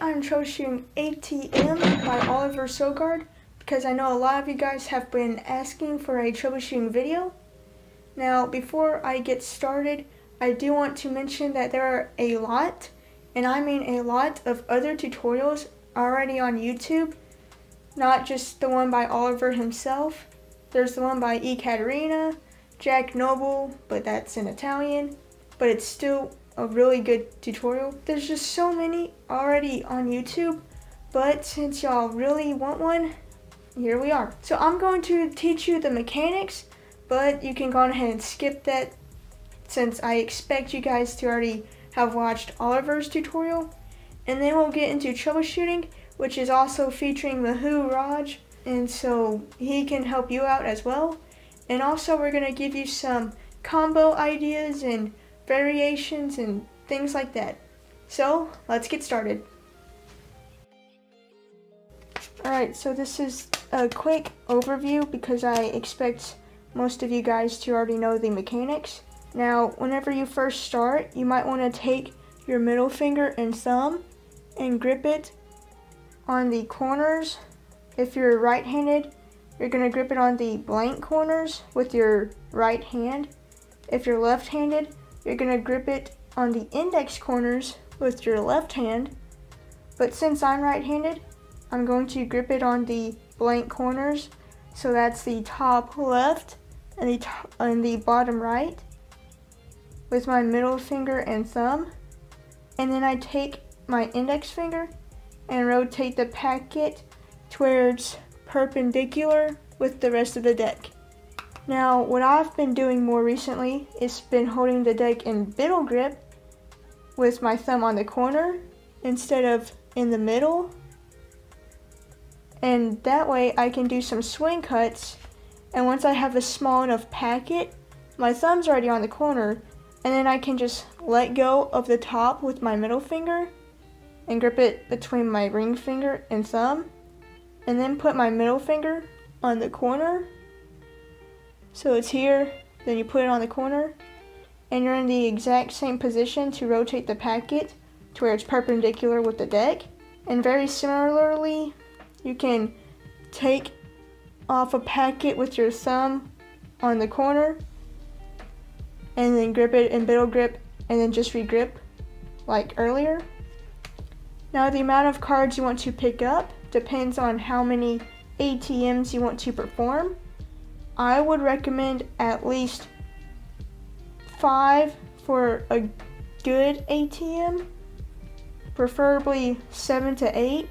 I'm troubleshooting ATM by Oliver Sogard because I know a lot of you guys have been asking for a troubleshooting video. Now, before I get started, I do want to mention that there are a lot, and I mean a lot, of other tutorials already on YouTube. Not just the one by Oliver himself. There's the one by Ekaterina, Jack Noble, but that's in Italian, but it's still a really good tutorial. There's just so many already on YouTube, but since y'all really want one, here we are. So I'm going to teach you the mechanics, but you can go ahead and skip that since I expect you guys to already have watched Oliver's tutorial. And then we'll get into troubleshooting, which is also featuring Mehul Raj, and so he can help you out as well. And also we're going to give you some combo ideas and variations and things like that. So let's get started. Alright, so this is a quick overview because I expect most of you guys to already know the mechanics. Now, whenever you first start, you might want to take your middle finger and thumb and grip it on the corners. If you're right-handed, you're going to grip it on the blank corners with your right hand. If you're left-handed, you're going to grip it on the index corners with your left hand. But since I'm right-handed, I'm going to grip it on the blank corners. So that's the top left and the bottom right with my middle finger and thumb. And then I take my index finger and rotate the packet to where it's perpendicular with the rest of the deck. Now, what I've been doing more recently is been holding the deck in middle grip with my thumb on the corner instead of in the middle. And that way I can do some swing cuts, and once I have a small enough packet, my thumb's already on the corner, and then I can just let go of the top with my middle finger and grip it between my ring finger and thumb, and then put my middle finger on the corner. So it's here, then you put it on the corner, and you're in the exact same position to rotate the packet to where it's perpendicular with the deck. And very similarly, you can take off a packet with your thumb on the corner, and then grip it in middle grip, and then just re-grip like earlier. Now, the amount of cards you want to pick up depends on how many ATMs you want to perform. I would recommend at least 5 for a good ATM, preferably 7 to 8,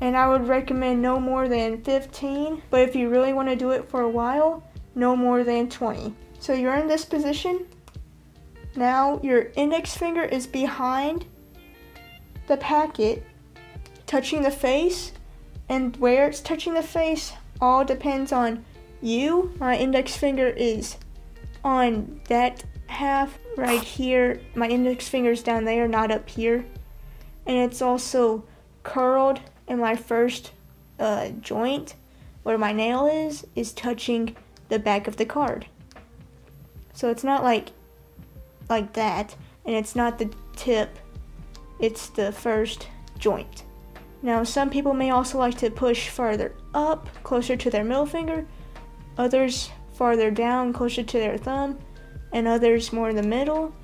and I would recommend no more than 15, but if you really want to do it for a while, no more than 20. So you're in this position. Now your index finger is behind the packet, touching the face, and where it's touching the face all depends on you. My index finger is on that half right here. My index finger's down there, not up here. And it's also curled in my first joint where my nail is touching the back of the card. So it's not like that, and it's not the tip, it's the first joint. Now, some people may also like to push farther up, closer to their middle finger, others farther down, closer to their thumb, and others more in the middle.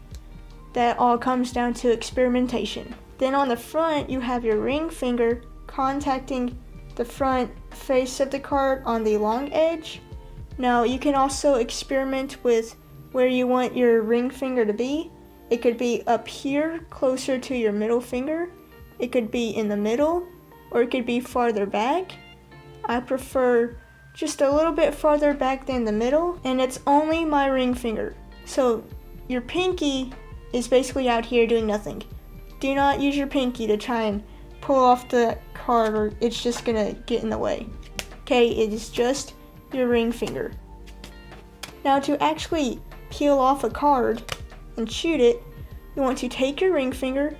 That all comes down to experimentation. Then on the front, you have your ring finger contacting the front face of the card on the long edge. Now, you can also experiment with where you want your ring finger to be. It could be up here, closer to your middle finger. It could be in the middle, or it could be farther back. I prefer just a little bit farther back than the middle, and it's only my ring finger. So your pinky is basically out here doing nothing. Do not use your pinky to try and pull off the card, or it's just gonna get in the way. Okay, it is just your ring finger. Now, to actually peel off a card and shoot it, you want to take your ring finger,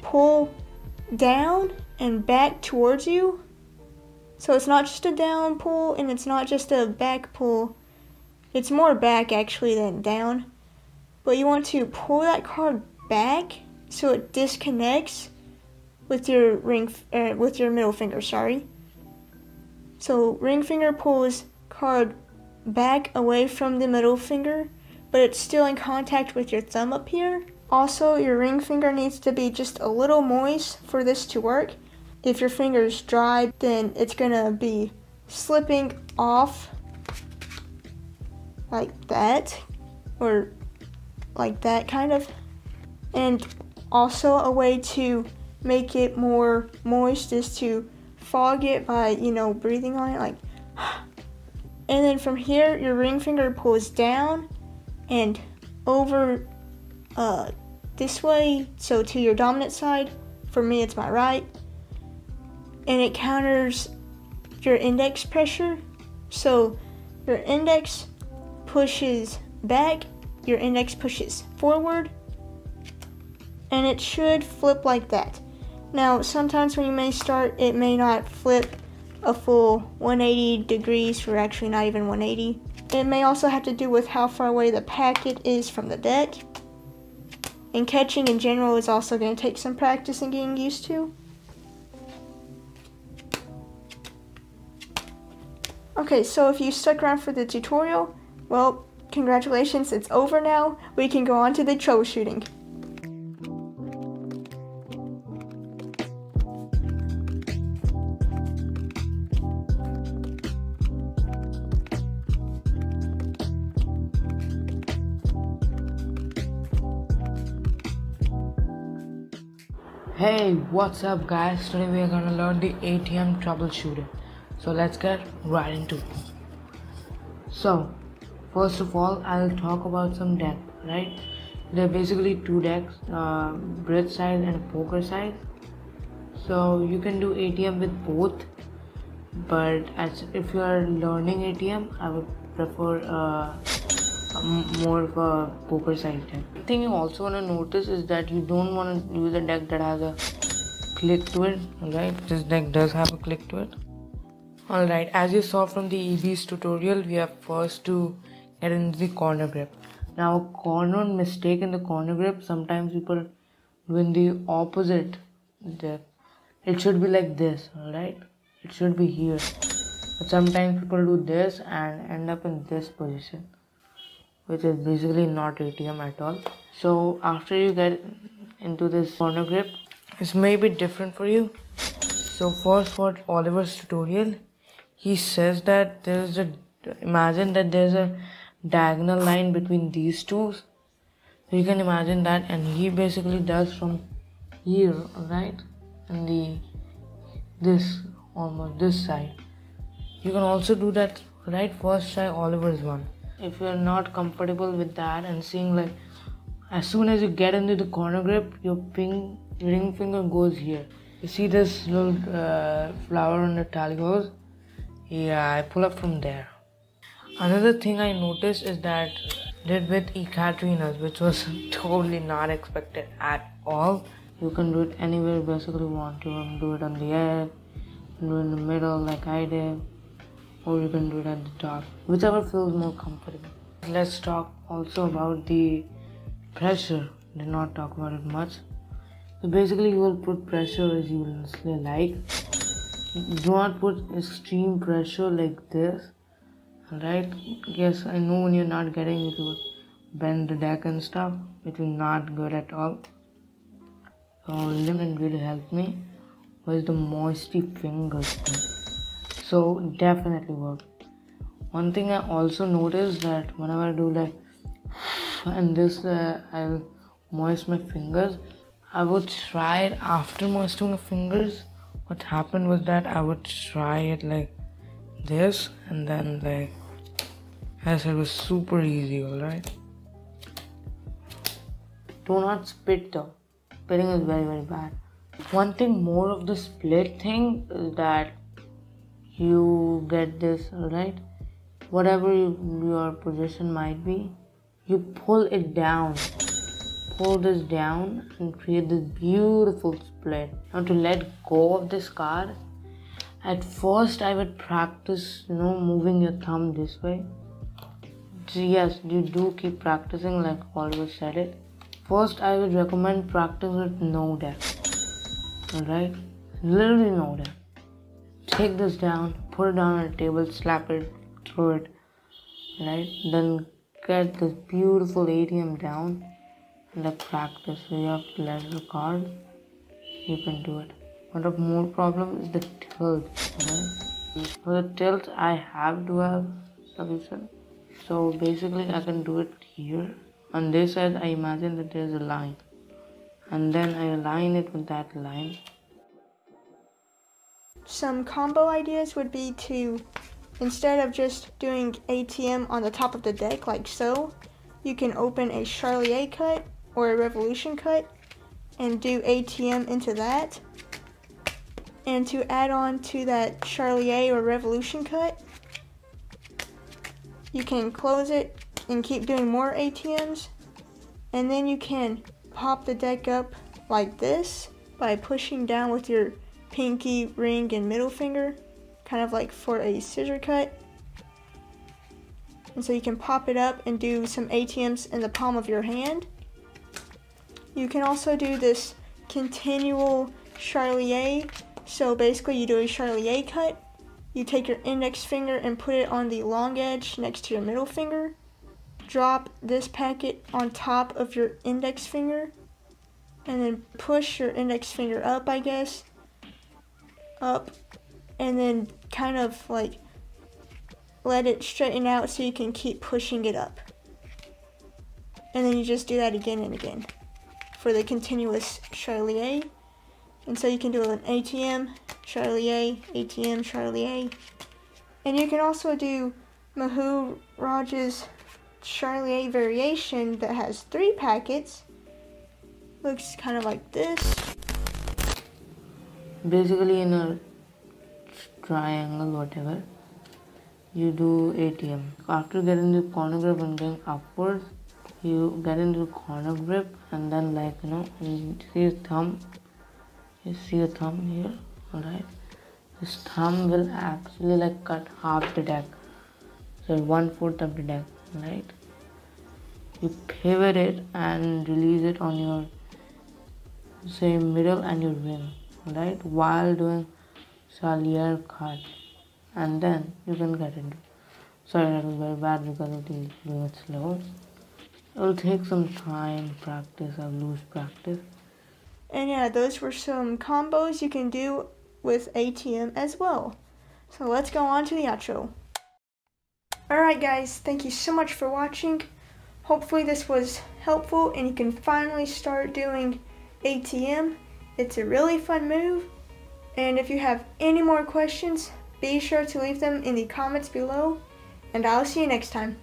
pull down and back towards you. So it's not just a down pull, and it's not just a back pull. It's more back actually than down. But you want to pull that card back so it disconnects with your middle finger, sorry. So ring finger pulls card back away from the middle finger, but it's still in contact with your thumb up here. Also, your ring finger needs to be just a little moist for this to work. If your finger is dry, then it's gonna be slipping off like that, or like that kind of. And also a way to make it more moist is to fog it by, breathing on it like. And then from here, your ring finger pulls down and over this way, so to your dominant side. For me, it's my right. And it counters your index pressure. So your index pushes back, your index pushes forward, and it should flip like that. Now, sometimes when you may start, it may not flip a full 180 degrees, or actually not even 180. It may also have to do with how far away the packet is from the deck. And catching in general is also going to take some practice and getting used to. Okay, so if you stuck around for the tutorial, well, congratulations, it's over now. We can go on to the troubleshooting. Hey, what's up guys? Today we are gonna learn the ATM troubleshooting. So let's get right into it. So first of all, I'll talk about some deck, right? There are basically two decks, bridge side and poker side. So you can do ATM with both, but if you are learning ATM, I would prefer more of a poker side deck. The thing you also want to notice is that you don't want to use a deck that has a click to it, right? This deck does have a click to it. Alright, as you saw from the EB's tutorial, we have first to get into the corner grip. Now, common mistake in the corner grip, sometimes people doing the opposite. It should be like this, alright? It should be here. But sometimes people do this and end up in this position, which is basically not ATM at all. So after you get into this corner grip, this may be different for you. So first, for Oliver's tutorial, he says that imagine that there's a diagonal line between these two. So you can imagine that, and he basically does from here, right? And almost this side. You can also do that, right? First try Oliver's one. If you're not comfortable with that and seeing like as soon as you get into the corner grip, your ring finger goes here. You see this little flower on the tally goes? Yeah, I pull up from there. Another thing I noticed is that did with Ekaterina's, which was totally not expected at all. You can do it anywhere you basically want. You can do it on the edge, you can do it in the middle like I did, or you can do it at the top, whichever feels more comfortable. Let's talk also about the pressure. Did not talk about it much. So basically you will put pressure as you will like. Do not put extreme pressure like this, alright? Yes, I know when you're not getting it, you will bend the deck and stuff, which is not good at all. So limit really helped me was the moisty fingers thing. So definitely worked. One thing I also noticed that whenever I do like and this I'll moist my fingers, I would try it after moistening my fingers. What happened was that I would try it like this, and then like as it was super easy, alright? Do not spit though. Spitting is very very bad. One thing more of the split thing is that you get this, alright? Whatever your position might be, you pull it down. Pull this down and create this beautiful split. Now to let go of this card, at first I would practice, moving your thumb this way. So yes, you do keep practicing like Oliver said it. First I would recommend practice with no deck. Alright, literally no time. Take this down, put it down on a table, slap it, throw it, right? Then get this beautiful ATM down and like practice. So you have to let the card, you can do it. But the more problem is the tilt, right? For the tilt, I have to have solution. So basically I can do it here. On this side, I imagine that there's a line. And then I align it with that line. Some combo ideas would be to, instead of just doing ATM on the top of the deck like so, you can open a Charlier cut or a Revolution cut and do ATM into that. And to add on to that Charlier or Revolution cut, you can close it and keep doing more ATMs. And then you can pop the deck up like this by pushing down with your pinky, ring, and middle finger, kind of like for a scissor cut. And so you can pop it up and do some ATMs in the palm of your hand. You can also do this continual Charlier. So basically you do a Charlier cut, you take your index finger and put it on the long edge next to your middle finger, drop this packet on top of your index finger, and then push your index finger up, I guess, up, and then kind of like let it straighten out so you can keep pushing it up. And then you just do that again and again for the continuous Charlier. And so you can do an ATM, Charlier, ATM, Charlier. And you can also do Mehul Raj's Charlier variation that has 3 packets. Looks kind of like this. Basically in a triangle, whatever, you do ATM. After getting the corner grip and going upwards, you get into the corner grip and then like, you see a thumb. You see a thumb here, alright? This thumb will actually like cut half the deck. So 1/4 of the deck, right? You pivot it and release it on your, say, middle and your ring, right? While doing Charlier cut. And then you can get into. Sorry, that was very bad because of doing it slow. It will take some time, practice, I'll lose practice. And yeah, those were some combos you can do with ATM as well. So let's go on to the outro. Alright guys, thank you so much for watching. Hopefully this was helpful and you can finally start doing ATM. It's a really fun move. And if you have any more questions, be sure to leave them in the comments below. And I'll see you next time.